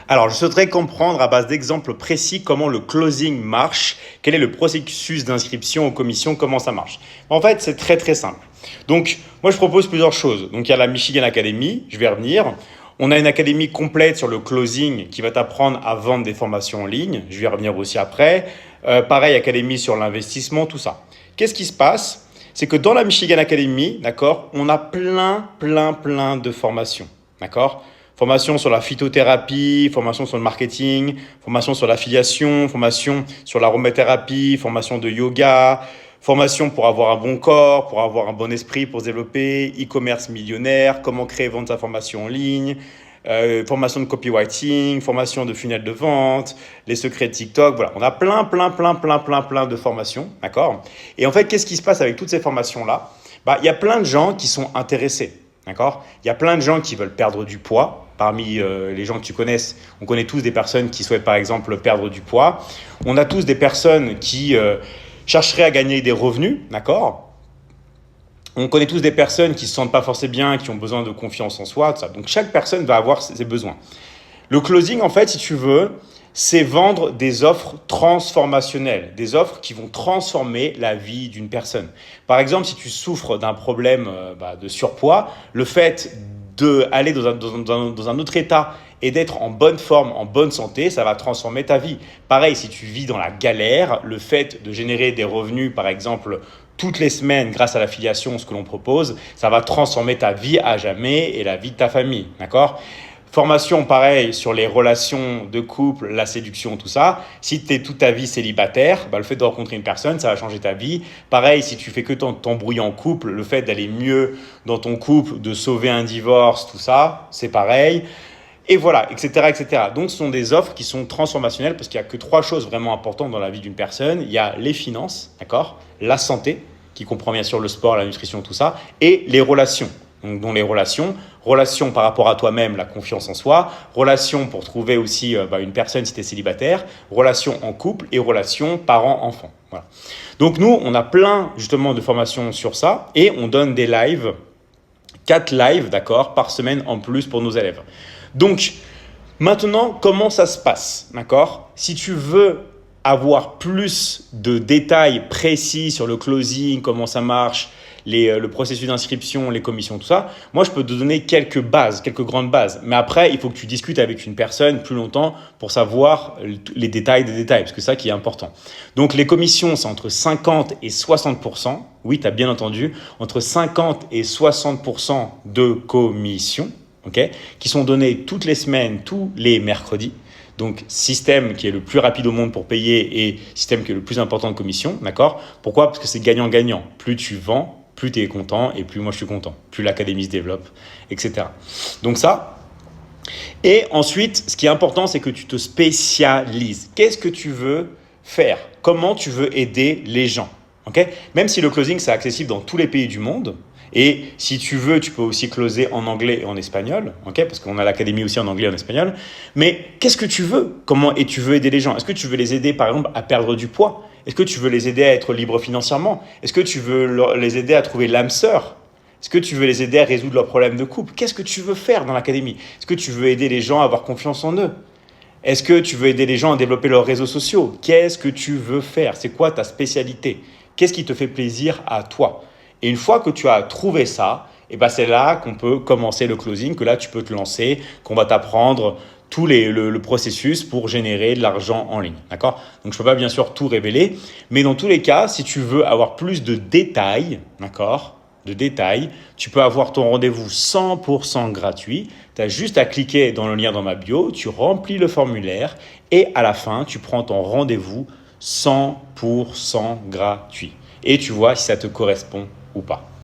Alors, je souhaiterais comprendre à base d'exemples précis comment le closing marche, quel est le processus d'inscription aux commissions, comment ça marche. En fait, c'est très très simple. Donc, moi, je propose plusieurs choses. Donc, il y a la Michigan Academy, je vais revenir. On a une académie complète sur le closing qui va t'apprendre à vendre des formations en ligne. Je vais y revenir aussi après. Pareil, académie sur l'investissement, tout ça. Qu'est-ce qui se passe? C'est que dans la Michigan Academy, d'accord, on a plein de formations, d'accord? Formation sur la phytothérapie, formation sur le marketing, formation sur l'affiliation, formation sur l'aromathérapie, formation de yoga, formation pour avoir un bon corps, pour avoir un bon esprit, pour se développer, e-commerce millionnaire, comment créer et vendre sa formation en ligne, formation de copywriting, formation de funnel de vente, les secrets de TikTok. Voilà, on a plein de formations, d'accord? Et en fait, qu'est-ce qui se passe avec toutes ces formations-là? Il y a plein de gens qui sont intéressés, d'accord? Il y a plein de gens qui veulent perdre du poids. Parmi les gens que tu connaisses, on connaît tous des personnes qui souhaitent par exemple perdre du poids. On a tous des personnes qui chercheraient à gagner des revenus, d'accord? On connaît tous des personnes qui ne se sentent pas forcément bien, qui ont besoin de confiance en soi, tout ça. Donc chaque personne va avoir ses besoins. Le closing, en fait, si tu veux, c'est vendre des offres transformationnelles, des offres qui vont transformer la vie d'une personne. Par exemple, si tu souffres d'un problème de surpoids, le fait d'aller dans un autre état et d'être en bonne forme, en bonne santé, ça va transformer ta vie. Pareil, si tu vis dans la galère, le fait de générer des revenus, par exemple, toutes les semaines grâce à l'affiliation, ce que l'on propose, ça va transformer ta vie à jamais et la vie de ta famille, d'accord ? Formation, pareil, sur les relations de couple, la séduction, tout ça. Si tu es toute ta vie célibataire, le fait de rencontrer une personne, ça va changer ta vie. Pareil, si tu fais que t'embrouiller en couple, le fait d'aller mieux dans ton couple, de sauver un divorce, tout ça, c'est pareil. Et voilà, etc. Donc, ce sont des offres qui sont transformationnelles parce qu'il n'y a que 3 choses vraiment importantes dans la vie d'une personne. Il y a les finances, d'accord ? La santé, qui comprend bien sûr le sport, la nutrition, tout ça, et les relations. Donc, dans les relations par rapport à toi-même, la confiance en soi, relations pour trouver aussi une personne si tu es célibataire, relations en couple et relations parents-enfants. Voilà. Donc nous, on a plein justement de formations sur ça et on donne des lives, 4 lives, d'accord, par semaine en plus pour nos élèves. Donc maintenant, comment ça se passe, d'accord ? Si tu veux avoir plus de détails précis sur le closing, comment ça marche, le processus d'inscription, les commissions, tout ça, moi, je peux te donner quelques grandes bases. Mais après, il faut que tu discutes avec une personne plus longtemps pour savoir les détails des détails, parce que c'est ça qui est important. Donc, les commissions, c'est entre 50 et 60%. Oui, tu as bien entendu, entre 50 et 60% de commissions, okay, qui sont données toutes les semaines, tous les mercredis. Donc, système qui est le plus rapide au monde pour payer et système qui est le plus important de commission, d'accord ? Pourquoi ? Parce que c'est gagnant-gagnant. Plus tu vends, plus tu es content et plus moi je suis content. Plus l'académie se développe, etc. Donc ça. Et ensuite, ce qui est important, c'est que tu te spécialises. Qu'est-ce que tu veux faire ? Comment tu veux aider les gens ? Okay ? Même si le closing, c'est accessible dans tous les pays du monde, et si tu veux, tu peux aussi closer en anglais et en espagnol, okay, parce qu'on a l'académie aussi en anglais et en espagnol. Mais qu'est-ce que tu veux ? Et tu veux aider les gens ? Est-ce que tu veux les aider, par exemple, à perdre du poids ? Est-ce que tu veux les aider à être libres financièrement ? Est-ce que tu veux les aider à trouver l'âme sœur ? Est-ce que tu veux les aider à résoudre leurs problèmes de couple ? Qu'est-ce que tu veux faire dans l'académie ? Est-ce que tu veux aider les gens à avoir confiance en eux ? Est-ce que tu veux aider les gens à développer leurs réseaux sociaux ? Qu'est-ce que tu veux faire ? C'est quoi ta spécialité ? Qu'est-ce qui te fait plaisir à toi ? Et une fois que tu as trouvé ça, c'est là qu'on peut commencer le closing, que là tu peux te lancer, qu'on va t'apprendre tout le processus pour générer de l'argent en ligne. D'accord ? Donc je ne peux pas bien sûr tout révéler, mais dans tous les cas, si tu veux avoir plus de détails, d'accord ? Tu peux avoir ton rendez-vous 100% gratuit. Tu as juste à cliquer dans le lien dans ma bio, tu remplis le formulaire et à la fin, tu prends ton rendez-vous 100% gratuit. Et tu vois si ça te correspond ou pas.